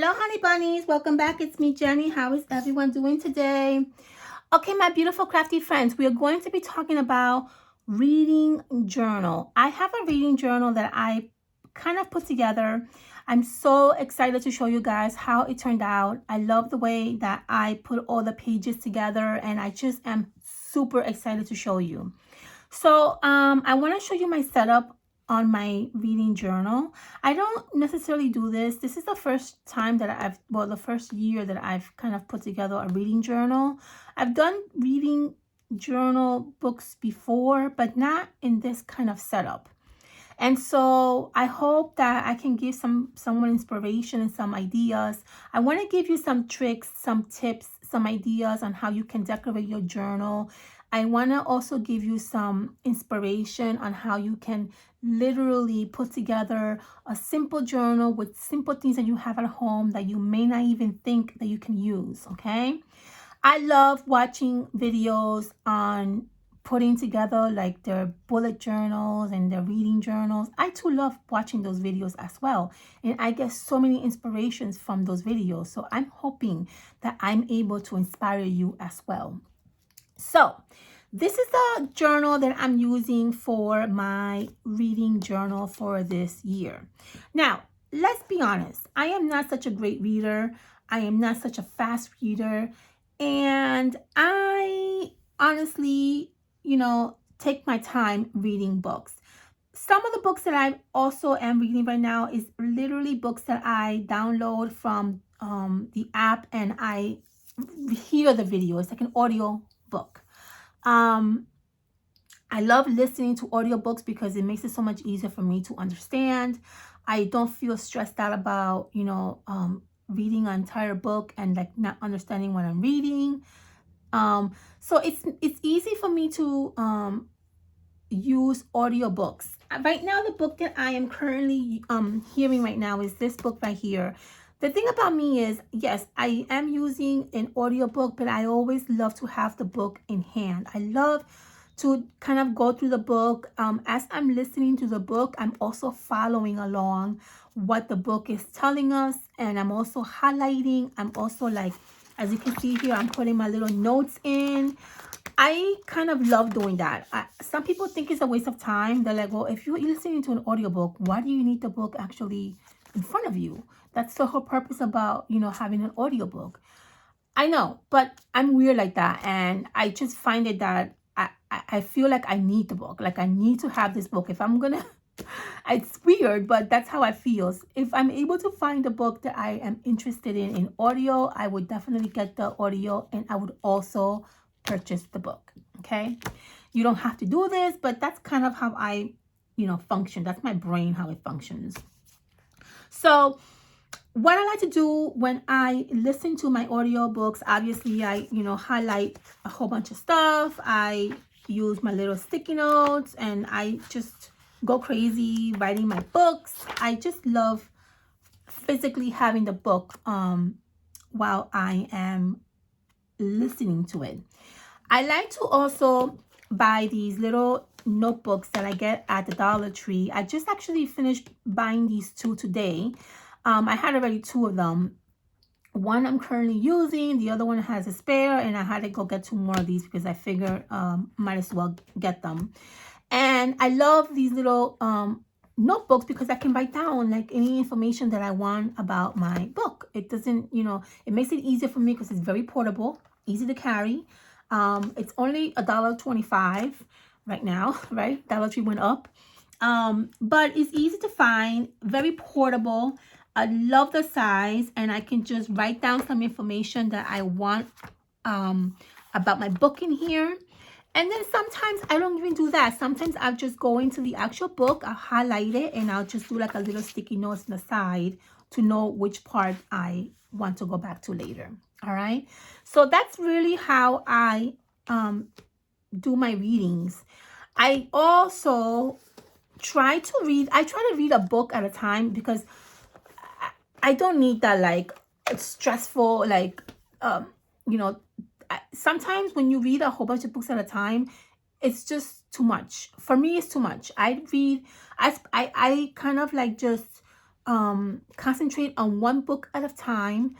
Hello honey bunnies, welcome back. It's me, Jenny. How is everyone doing today? Okay, my beautiful crafty friends, we are going to be talking about reading journal. I have a reading journal that I kind of put together. I'm so excited to show you guys how it turned out. I love the way that I put all the pages together, and I just am super excited to show you. So I want to show you my setup on my reading journal. I don't necessarily do this. This is the first time that the first year that I've kind of put together a reading journal. I've done reading journal books before, but not in this kind of setup. And so I hope that I can give someone inspiration and some ideas. I want to give you some tricks, some tips, some ideas on how you can decorate your journal. I want to also give you some inspiration on how you can literally put together a simple journal with simple things that you have at home that you may not even think that you can use, okay? I love watching videos on putting together like their bullet journals and their reading journals. I too love watching those videos as well. And I get so many inspirations from those videos. So I'm hoping that I'm able to inspire you as well. So this is the journal that I'm using for my reading journal for this year. Now, let's be honest. I am not such a great reader. I am not such a fast reader. And I honestly, take my time reading books. Some of the books that I also am reading right now is literally books that I download from the app, and I hear the video. It's like an audio book. I love listening to audiobooks because it makes it so much easier for me to understand. I don't feel stressed out about, reading an entire book and like not understanding what I'm reading. So it's easy for me to use audiobooks. Right now, the book that I am currently hearing right now is this book right here. The thing about me is, yes, I am using an audiobook, but I always love to have the book in hand. I love to kind of go through the book. As I'm listening to the book, I'm also following along what the book is telling us, and I'm also highlighting. I'm also like, as you can see here, I'm putting my little notes in. I kind of love doing that. Some people think it's a waste of time. They're like, well, if you're listening to an audiobook, why do you need the book actually in front of you? That's the whole purpose about, having an audiobook. I know, but I'm weird like that. And I just find it that I feel like I need the book. Like I need to have this book. If I'm going to, it's weird, but that's how I feel. If I'm able to find a book that I am interested in audio, I would definitely get the audio, and I would also purchase the book. Okay. You don't have to do this, but that's kind of how I, function. That's my brain, how it functions. So what I like to do when I listen to my audiobooks, obviously I, highlight a whole bunch of stuff. I use my little sticky notes, and I just go crazy writing my books. I just love physically having the book while I am listening to it. I like to also buy these little notebooks that I get at the Dollar Tree. I just actually finished buying these two today. I had already two of them. One I'm currently using, the other one has a spare, and I had to go get two more of these because I figured might as well get them. And I love these little notebooks because I can write down like any information that I want about my book. It doesn't, it makes it easier for me because it's very portable, easy to carry. It's only $1.25 right now, right? Dollar Tree went up. But it's easy to find, very portable. I love the size, and I can just write down some information that I want about my book in here. And then sometimes I don't even do that. Sometimes I'll just go into the actual book, I'll highlight it, and I'll just do like a little sticky notes on the side to know which part I want to go back to later. All right. So that's really how I do my readings. I also try to read a book at a time because I don't need that like stressful, like, sometimes when you read a whole bunch of books at a time, it's just too much. For me, it's too much. I kind of like just concentrate on one book at a time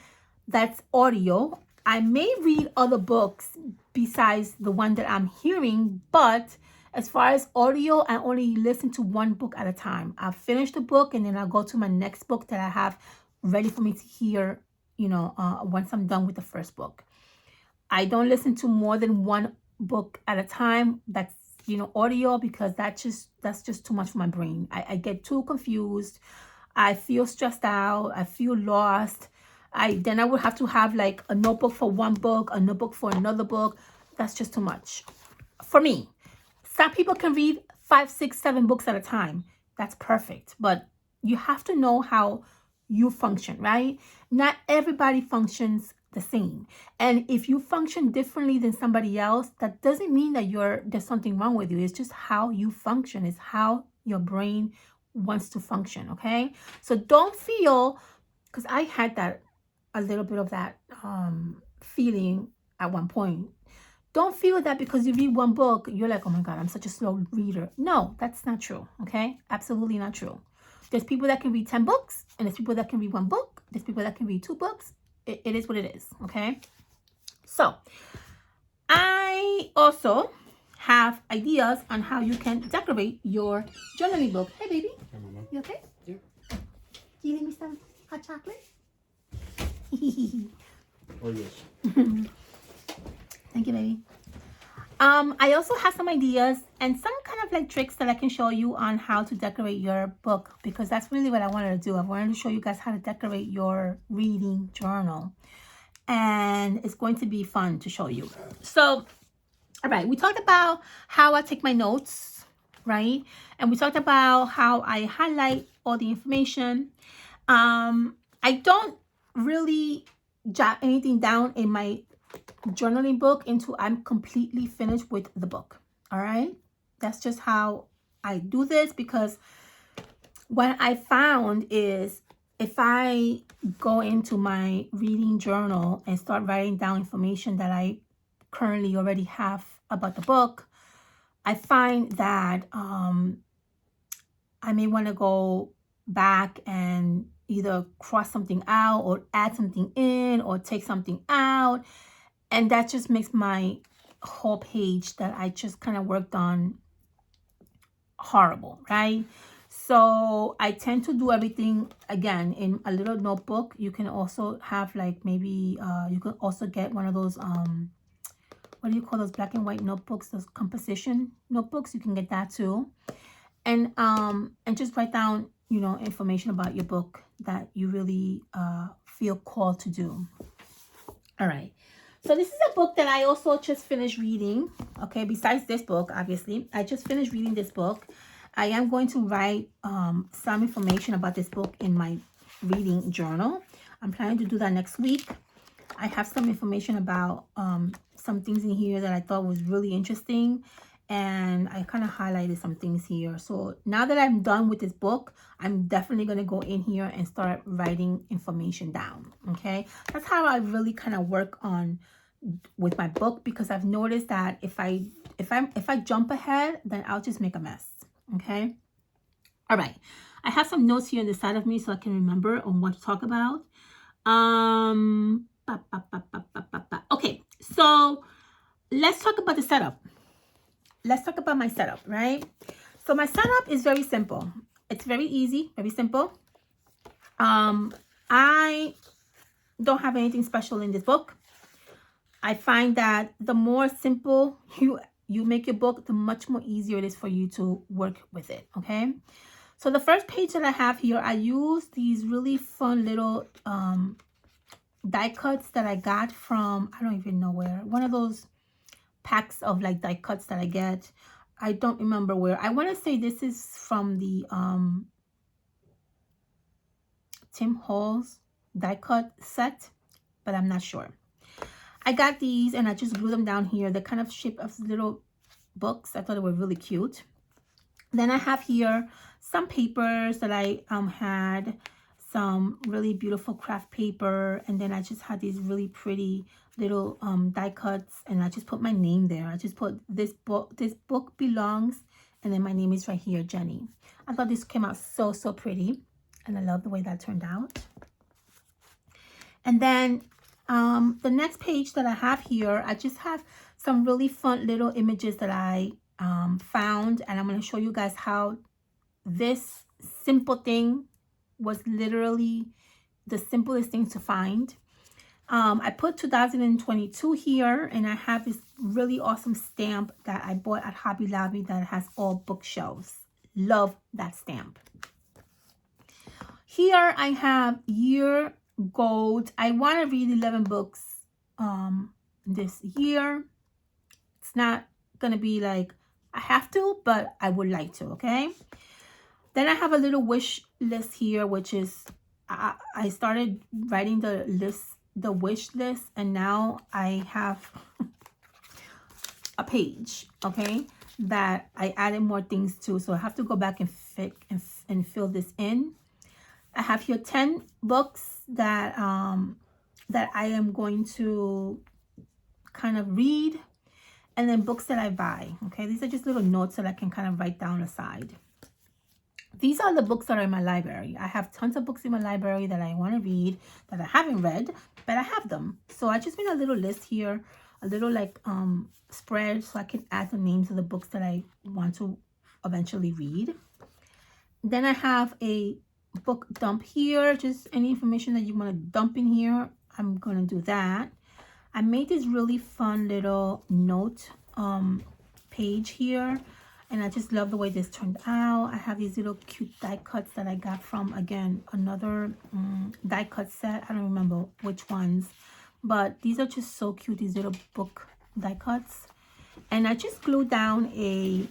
that's audio. I may read other books besides the one that I'm hearing, but as far as audio, I only listen to one book at a time. I'll finish the book and then I'll go to my next book that I have ready for me to hear, once I'm done with the first book. I don't listen to more than one book at a time that's, audio, because that's just too much for my brain. I get too confused. I feel stressed out. I feel lost. Then I would have to have like a notebook for one book, a notebook for another book. That's just too much for me. Some people can read 5, 6, 7 books at a time. That's perfect. But you have to know how you function, right? Not everybody functions the same. And if you function differently than somebody else, that doesn't mean that there's something wrong with you. It's just how you function. It's how your brain wants to function, okay? So don't feel, because I had a little bit of that feeling at one point. Don't feel that because you read one book, you're like, oh my God, I'm such a slow reader. No, that's not true, okay? Absolutely not true. There's people that can read 10 books, and there's people that can read one book. There's people that can read 2 books. It is what it is, okay? So, I also have ideas on how you can decorate your journaling book. Hey, baby. Hi, Mama. You okay? Yeah. Do you need me some hot chocolate? Oh, yes. Thank you, baby. I also have some ideas and some kind of like tricks that I can show you on how to decorate your book, because that's really what I wanted to do. I wanted to show you guys how to decorate your reading journal, and it's going to be fun to show you. So, all right, we talked about how I take my notes, right? And we talked about how I highlight all the information. I don't really jot anything down in my journaling book until I'm completely finished with the book. All right, that's just how I do this, because what I found is if I go into my reading journal and start writing down information that I currently already have about the book, I find that I may want to go back and either cross something out or add something in or take something out. And that just makes my whole page that I just kind of worked on horrible, right? So I tend to do everything again in a little notebook. You can also have like maybe you can also get one of those what do you call those black and white notebooks, those composition notebooks. You can get that too. And just write down, information about your book that you really feel called to do. All right. So this is a book that I also just finished reading. Okay, besides this book, obviously, I just finished reading this book. I am going to write some information about this book in my reading journal. I'm planning to do that next week. I have some information about some things in here that I thought was really interesting, and I kind of highlighted some things here. So now that I'm done with this book, I'm definitely going to go in here and start writing information down. Okay, that's how I really kind of work on with my book, because I've noticed that if I jump ahead, then I'll just make a mess. Okay, all right, I have some notes here on the side of me so I can remember on what to talk about. Okay, so let's talk about the setup. Let's talk about my setup, right? So my setup is very simple. It's very easy, very simple. I don't have anything special in this book. I find that the more simple you make your book, the much more easier it is for you to work with it, okay? So the first page that I have here, I use these really fun little die cuts that I got from, I don't even know where, one of those packs of like die cuts that I get. I don't remember where. I want to say this is from the Tim Holtz die cut set, but I'm not sure. I got these and I just glue them down here. They're kind of shaped as little books. I thought they were really cute. Then I have here some papers that I had, some really beautiful craft paper, and then I just had these really pretty little die cuts, and I just put my name there. I just put this book belongs, and then my name is right here, Jenny. I thought this came out so pretty. And I love the way that turned out. And then the next page that I have here, I just have some really fun little images that I found. And I'm going to show you guys how this simple thing was literally the simplest thing to find. I put 2022 here, and I have this really awesome stamp that I bought at Hobby Lobby that has all bookshelves. Love that stamp. Here I have year gold. I want to read 11 books this year. It's not going to be like I have to, but I would like to, okay? Then I have a little wish list here, which is I started writing the wish list, and now I have a page, okay, that I added more things to, so I have to go back and fill this in. I have here 10 books that that I am going to kind of read, and then books that I buy, okay? These are just little notes that I can kind of write down aside. These are the books that are in my library. I have tons of books in my library that I want to read, that I haven't read, but I have them. So I just made a little list here, a little like spread, so I can add the names of the books that I want to eventually read. Then I have a book dump here, just any information that you want to dump in here, I'm going to do that. I made this really fun little note page here, and I just love the way this turned out. I have these little cute die cuts that I got from, again, another die cut set. I don't remember which ones, but these are just so cute, these little book die cuts. And I just glued down a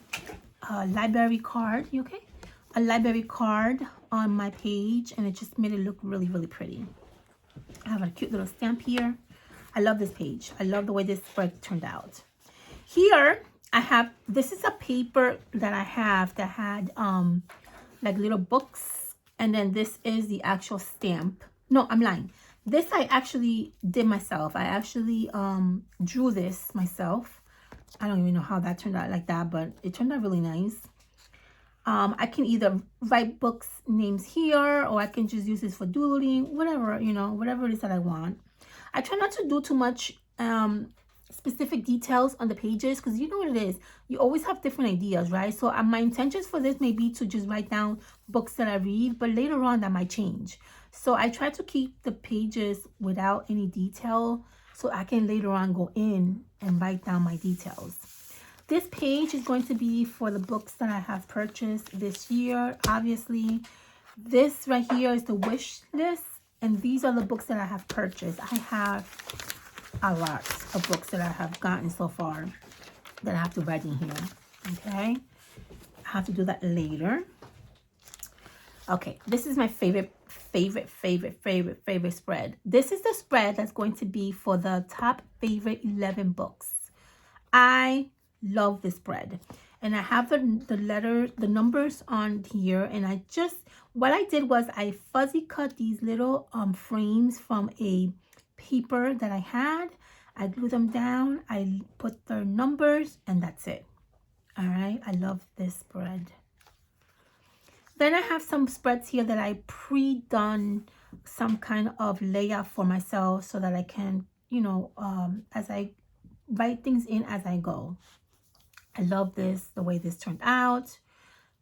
library card, you okay? A library card on my page, and it just made it look really, really pretty. I have a cute little stamp here. I love this page. I love the way this spread turned out. Here, I have, this is a paper that I have that had like little books, and then this is the actual stamp. No, I'm lying. This I actually did myself. I actually drew this myself. I don't even know how that turned out like that, but it turned out really nice. I can either write books names here, or I can just use this for doodling, whatever, you know, whatever it is that I want. I try not to do too much specific details on the pages, because you know what it is, you always have different ideas, right? So my intentions for this may be to just write down books that I read, but later on that might change. So I try to keep the pages without any detail, so I can later on go in and write down my details. This page is going to be for the books that I have purchased this year. Obviously, this right here is the wish list, and these are the books that I have purchased. I have a lot of books that I have gotten so far that I have to write in here, okay? I have to do that later. Okay, this is my favorite spread. This is the spread that's going to be for the top favorite 11 books. I love this spread, and I have the numbers on here, and I just, what I did was I fuzzy cut these little frames from a paper that I had. I glued them down, I put their numbers, and that's it. All right, I love this spread. Then I have some spreads here that I pre-done some kind of layout for myself, so that I can, you know, as I write things in as I go. I love this, the way this turned out.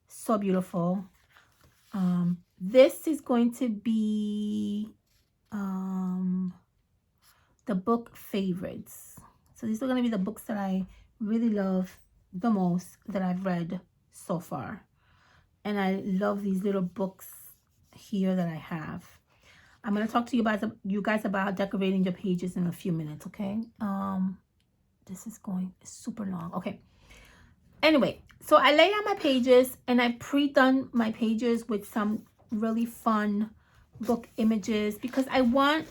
So beautiful. This is going to be the book favorites. So these are going to be the books that I really love the most that I've read so far. And I love these little books here that I have. I'm going to talk to you guys about decorating your pages in a few minutes, okay? This is going super long. Okay. Anyway, so I laid out my pages, and I pre-done my pages with some really fun book images, because I want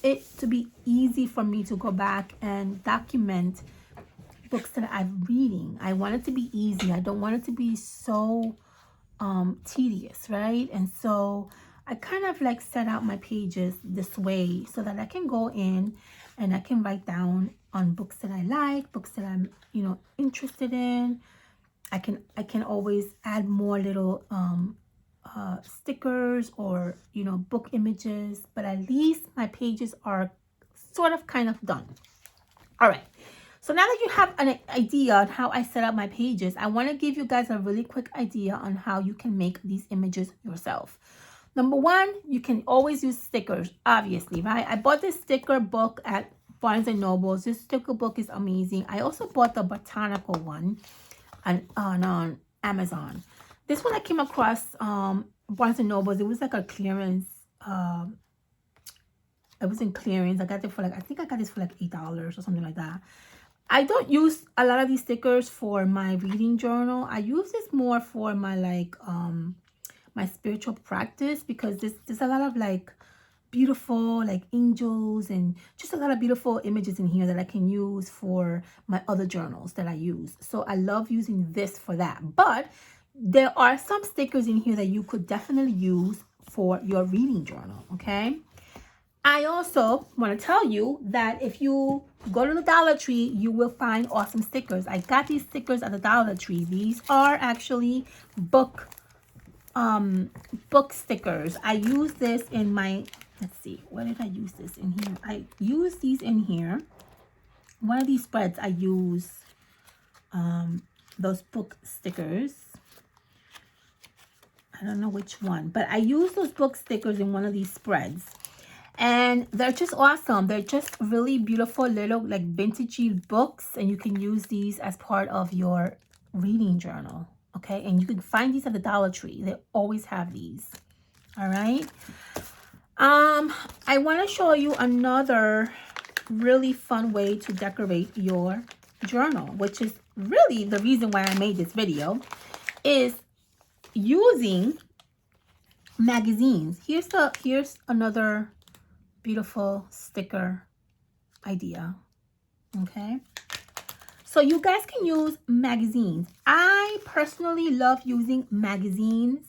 it to be easy for me to go back and document books that I'm reading. I want it to be easy. I don't want it to be so tedious, right? And so I kind of like set out my pages this way, so that I can go in and I can write down on books that I like, books that I'm, you know, interested in. I can always add more little stickers or, you know, book images, but at least my pages are sort of kind of done. All right. So now that you have an idea on how I set up my pages, I want to give you guys a really quick idea on how you can make these images yourself. Number one, you can always use stickers, obviously, right? I bought this sticker book at Barnes & Noble. This sticker book is amazing. I also bought the botanical one on Amazon. This one I came across Barnes & Noble. It was like a clearance. It was in clearance. I got it for like, I think I got this for like $8 or something like that. I don't use a lot of these stickers for my reading journal. I use this more for my like my spiritual practice, because there's a lot of like beautiful like angels and just a lot of beautiful images in here that I can use for my other journals that I use. So I love using this for that. But there are some stickers in here that you could definitely use for your reading journal, okay? I also want to tell you that if you go to the Dollar Tree, you will find awesome stickers. I got these stickers at the Dollar Tree. These are actually book stickers. I use this in my, let's see, where did I use this in here? I use these in here. One of these spreads I use those book stickers. I don't know which one, but I use those book stickers in one of these spreads. And they're just awesome. They're just really beautiful little like vintagey books, and you can use these as part of your reading journal, okay? And you can find these at the Dollar Tree. They always have these. All right. I want to show you another really fun way to decorate your journal, which is really the reason why I made this video, is using magazines. Here's another beautiful sticker idea, okay? So you guys can use magazines. I personally love using magazines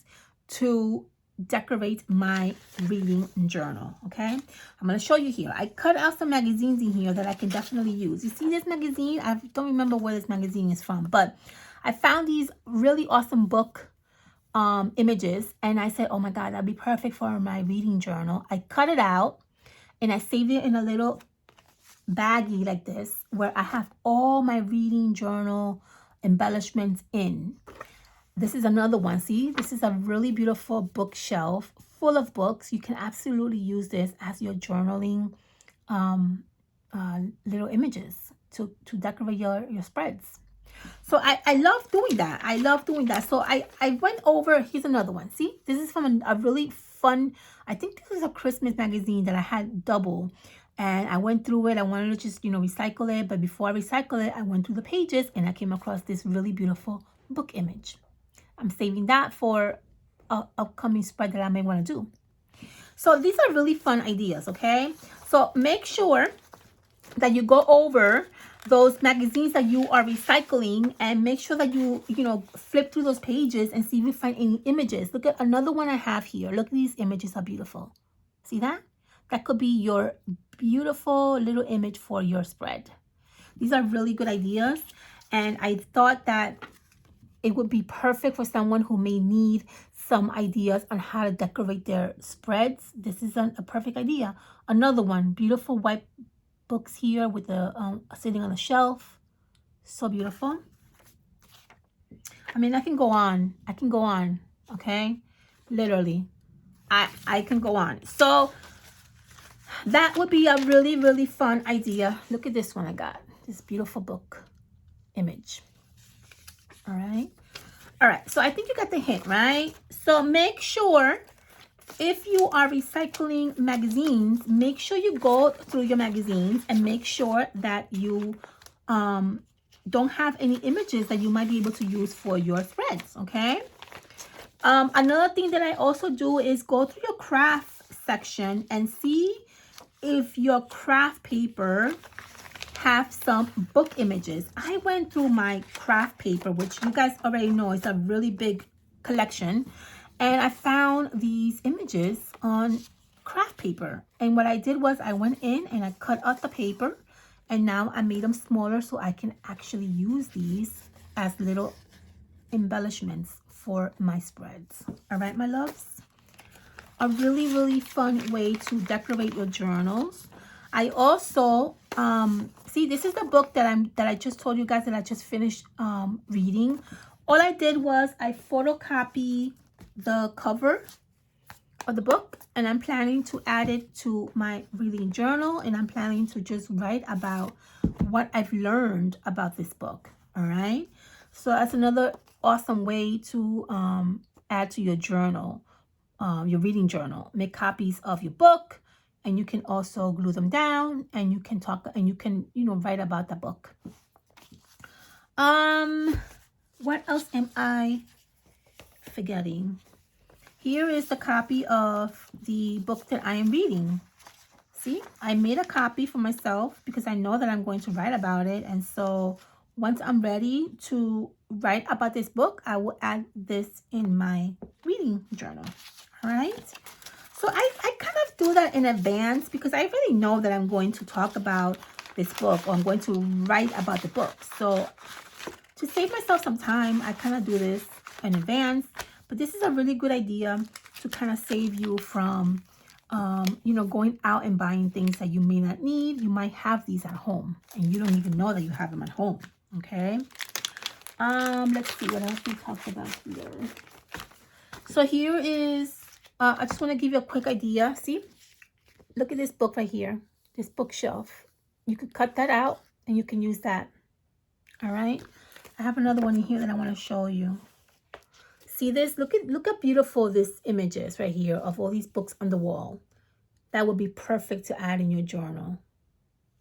to decorate my reading journal, okay? I'm going to show you here. I cut out some magazines in here that I can definitely use. You see this magazine? I don't remember where this magazine is from, but I found these really awesome book images, and I said, oh my God, that'd be perfect for my reading journal. I cut it out and I saved it in a little baggie like this, where I have all my reading journal embellishments in. This is another one. See, this is a really beautiful bookshelf full of books. You can absolutely use this as your journaling little images to decorate your spreads. So I love doing that. I love doing that. So I went over, here's another one. See, this is from a really fun, I think this is a Christmas magazine that I had double. And I went through it. I wanted to just, you know, recycle it. But before I recycle it, I went through the pages and I came across this really beautiful book image. I'm saving that for an upcoming spread that I may want to do. So these are really fun ideas, okay? So make sure that you go over those magazines that you are recycling and make sure that you flip through those pages and see if you find any images. Look at another one I have here. Look, these images are beautiful. See that? That could be your beautiful little image for your spread. These are really good ideas, and I thought that it would be perfect for someone who may need some ideas on how to decorate their spreads. This is a perfect idea. Another one, beautiful white books here with the sitting on the shelf. So beautiful. I mean, I can go on, okay? Literally, I can go on. So that would be a really, really fun idea. Look at this one I got. This beautiful book image. All right. All right. So I think you got the hint, right? So make sure, if you are recycling magazines, make sure you go through your magazines and make sure that you don't have any images that you might be able to use for your threads, okay? Another thing that I also do is go through your craft section and see if your craft paper have some book images. I went through my craft paper, which you guys already know is a really big collection, and I found these images on craft paper. And what I did was I went in and I cut out the paper, and now I made them smaller so I can actually use these as little embellishments for my spreads. All right, my loves. A really, really fun way to decorate your journals. I also see, this is the book that I just told you guys that I just finished reading. All I did was I photocopied the cover of the book, and I'm planning to add it to my reading journal, and I'm planning to just write about what I've learned about this book. All right, so that's another awesome way to add to your journal, your reading journal. Make copies of your book, and you can also glue them down, and you can talk, and you can, you know, write about the book. What else am I forgetting? Here is the copy of the book that I am reading. See, I made a copy for myself because I know that I'm going to write about it. And so once I'm ready to write about this book, I will add this in my reading journal. All right. So I kind of do that in advance because I really know that I'm going to talk about this book, or I'm going to write about the book. So to save myself some time, I kind of do this in advance. But this is a really good idea to kind of save you from, you know, going out and buying things that you may not need. You might have these at home, and you don't even know that you have them at home. Okay. Let's see what else we talked about here. So here is, I just want to give you a quick idea. See, look at this book right here, this bookshelf. You could cut that out and you can use that. All right. I have another one in here that I want to show you. See this? Look how beautiful this image is right here of all these books on the wall. That would be perfect to add in your journal.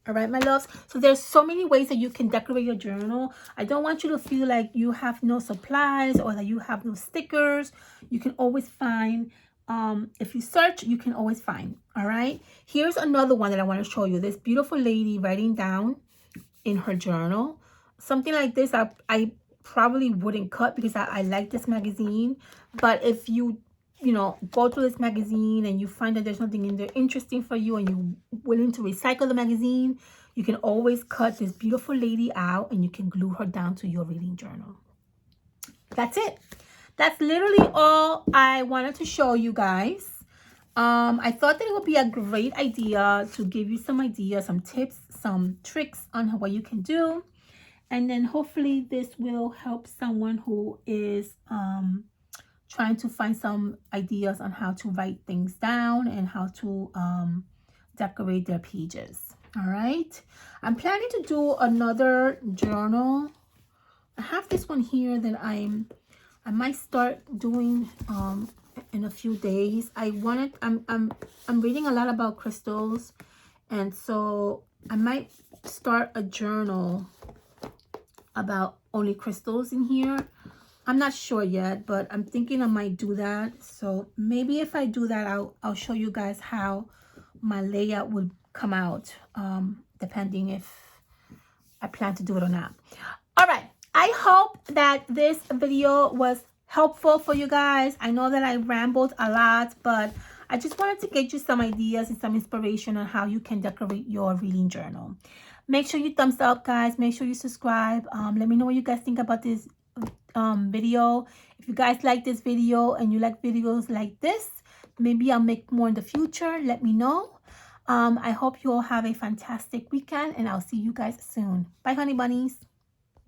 All right, my loves. So there's so many ways that you can decorate your journal. I don't want you to feel like you have no supplies or that you have no stickers. You can always find, if you search, you can always find. All right. Here's another one that I want to show you. This beautiful lady writing down in her journal. Something like this, I probably wouldn't cut because I like this magazine. But if you know, go through this magazine and you find that there's nothing in there interesting for you and you're willing to recycle the magazine, you can always cut this beautiful lady out and you can glue her down to your reading journal. That's it. That's literally all I wanted to show you guys. I thought that it would be a great idea to give you some ideas, some tips, some tricks on what you can do. And then hopefully this will help someone who is trying to find some ideas on how to write things down and how to decorate their pages. All right. I'm planning to do another journal. I have this one here that I might start doing in a few days. I'm reading a lot about crystals, and so I might start a journal about only crystals in here. I'm not sure yet, but I'm thinking I might do that. So maybe if I do that, I'll show you guys how my layout would come out, depending if I plan to do it or not. All right. I hope that this video was helpful for you guys. I know that I rambled a lot, but I just wanted to get you some ideas and some inspiration on how you can decorate your reading journal. Make sure you thumbs up, guys. Make sure you subscribe. Let me know what you guys think about this video. If you guys like this video and you like videos like this, maybe I'll make more in the future. Let me know. I hope you all have a fantastic weekend, and I'll see you guys soon. Bye, honey bunnies.